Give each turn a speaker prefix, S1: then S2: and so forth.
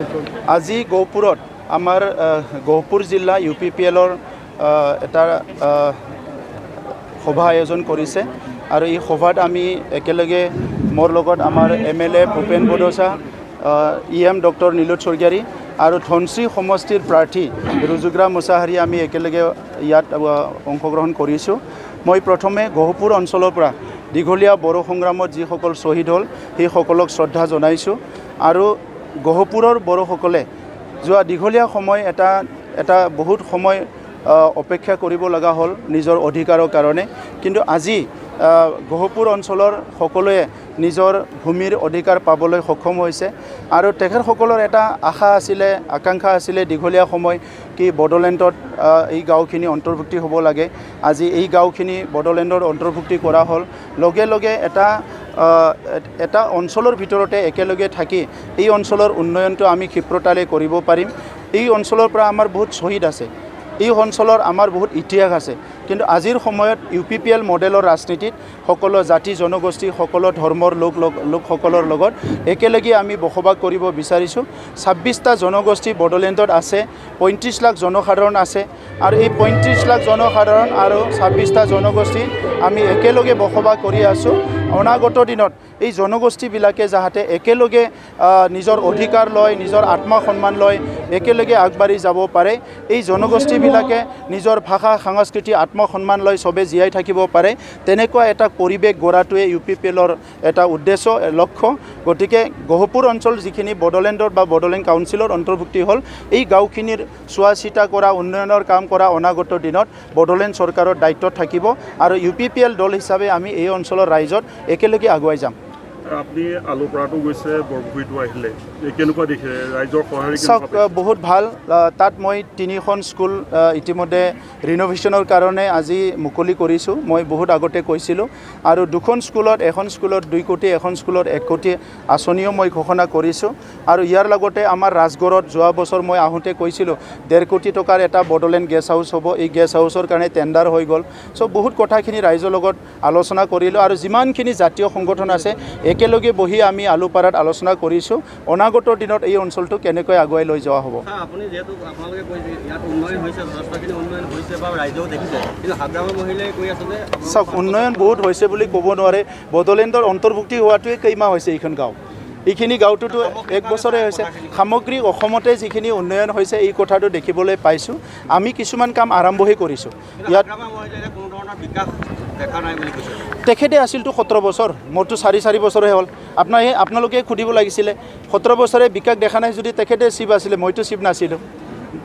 S1: আজি গহপুৰত আমাৰ গহপুৰ জিলা UPPL এটা সভা আয়োজন কৰিছে আৰু এই সভাত আমি একেলগে মোৰ লগত আমাৰ MLA ভূপেন বড়োচা EM ডক্টৰ নীলোৎ স্বৰ্গীয়াৰী আৰু ধনশ্ৰী সমষ্টিৰ প্ৰাৰ্থী ৰুজুগ্ৰা মুছাহাৰী আমি একেলগে ইয়াত অংশগ্ৰহণ কৰিছোঁ। মই প্ৰথমে গহপুৰ অঞ্চলৰ পৰা দীঘলীয়া বড়ো সংগ্ৰামত যিসকল শ্বহীদ হ'ল সেই সকলক শ্ৰদ্ধা জনাইছোঁ আৰু গহপুৰৰ বড়োসকলে যোৱা দীঘলীয়া সময় এটা বহুত সময় অপেক্ষা কৰিব লগা হ'ল নিজৰ অধিকাৰৰ কাৰণে, কিন্তু আজি গহপুৰ অঞ্চলৰ সকলোৱে নিজৰ ভূমিৰ অধিকাৰ পাবলৈ সক্ষম হৈছে আৰু তেখেতসকলৰ এটা আশা আছিলে আকাংক্ষা আছিলে দীঘলীয়া সময় কি বড়োলেণ্ডত এই গাঁওখিনি অন্তৰ্ভুক্তি হ'ব লাগে। আজি এই গাঁওখিনি বড়োলেণ্ডৰ অন্তৰ্ভুক্তি কৰা হ'ল। লগে লগে এটা অঞ্চলৰ ভিতৰতে একেলগে থাকি এই অঞ্চলৰ উন্নয়নটো আমি ক্ষিপ্ৰতাৰে কৰিব পাৰিম। এই অঞ্চলৰ পৰা আমাৰ বহুত শ্বহীদ আছে, এই অঞ্চলৰ আমাৰ বহুত ইতিহাস আছে, কিন্তু আজিৰ সময়ত UPPL মডেলৰ ৰাজনীতিত সকলো জাতি জনগোষ্ঠী সকলো ধৰ্মৰ লোকসকলৰ লগত একেলগে আমি বসবাস কৰিব বিচাৰিছোঁ। 26টা জনগোষ্ঠী বড়োলেণ্ডত আছে, 35 লাখ জনসাধাৰণ আছে আৰু এই 35 লাখ জনসাধাৰণ আৰু 26টা জনগোষ্ঠী আমি একেলগে বসবাস কৰি আছোঁ। অনাগত দিনত এই জনগোষ্ঠীবিলাকে যাতে একেলগে নিজৰ অধিকাৰ লয়, নিজৰ আত্মসন্মান লয়, একেলগে আগবাঢ়ি যাব পাৰে, এই জনগোষ্ঠীবিলাকে নিজৰ ভাষা সংস্কৃতি আত্মসন্মান লৈ চবে জীয়াই থাকিব পাৰে, তেনেকুৱা এটা পৰিৱেশ গঢ়াটোৱে UPPLৰ এটা উদ্দেশ্য লক্ষ্য। গতিকে গহপুৰ অঞ্চল যিখিনি বড়োলেণ্ডৰ বা বড়োলেণ্ড কাউন্সিলৰ অন্তৰ্ভুক্তি হ'ল, এই গাঁওখিনিৰ চোৱা চিতা কৰা উন্নয়নৰ কাম কৰা অনাগত দিনত বড়োলেণ্ড চৰকাৰৰ দায়িত্বত থাকিব আৰু UPPL দল হিচাপে আমি এই অঞ্চলৰ ৰাইজত একেলগে আগুৱাই যাম।
S2: আপুনি আলুপৰাটো গৈছে, বৰপুখুৰীটো আহিলে, কেনেকুৱা দেখে ৰাইজৰ সঁহাৰি?
S1: চাওক, বহুত ভাল। তাত মই 3খন স্কুল ইতিমধ্যে ৰিন'ভেশ্যনৰ কাৰণে আজি মুকলি কৰিছোঁ। মই বহুত আগতে কৈছিলোঁ আৰু 2খন স্কুলত, এখন স্কুলত 2 কোটি, এখন স্কুলত 1 কোটি আঁচনিও মই ঘোষণা কৰিছোঁ আৰু ইয়াৰ লগতে আমাৰ ৰাজগড়ত যোৱা বছৰ মই আহোঁতে কৈছিলোঁ 1.5 কোটি টকাৰ এটা বড়োলেণ্ড গেষ্ট হাউচ হ'ব। এই গেষ্ট হাউচৰ কাৰণে টেণ্ডাৰ হৈ গ'ল। বহুত কথাখিনি ৰাইজৰ লগত আলোচনা কৰিলোঁ আৰু যিমানখিনি জাতীয় সংগঠন আছে একেলগে বহি আমি আলুপাৰাত আলোচনা কৰিছোঁ অনাগত দিনত এই অঞ্চলটো কেনেকৈ আগুৱাই লৈ যোৱা হ'ব।
S3: আপুনি যেহেতু আপোনালোকে কৈছে ইয়াত উন্নয়ন হৈছে, যথেষ্টখিনি উন্নয়ন হৈছে বা ৰাইজেও দেখিছে, কিন্তু হাগ্ৰামৰ মহিলাই কৈ আছে যে
S1: চাওক, উন্নয়ন বহুত হৈছে বুলি ক'ব নোৱাৰে। বড়োলেণ্ডৰ অন্তৰ্ভুক্তি হোৱাটোৱে কেইমাহ হৈছে এইখন গাঁও? এইখিনি গাঁওটোতো 1 বছৰে হৈছে। সামগ্ৰিক অসমতে যিখিনি উন্নয়ন হৈছে এই কথাটো দেখিবলৈ পাইছোঁ। আমি কিছুমান কাম আৰম্ভহে কৰিছোঁ। ইয়াত তেখেতে আছিলতো 17 বছৰ, মোৰতো 4 বছৰহে হ'ল। আপোনালোকে সুধিব লাগিছিলে 17 বছৰে বিকাশ দেখা নাই যদি তেখেতে চিফ আছিলে, মইতো চিফ নাছিলোঁ।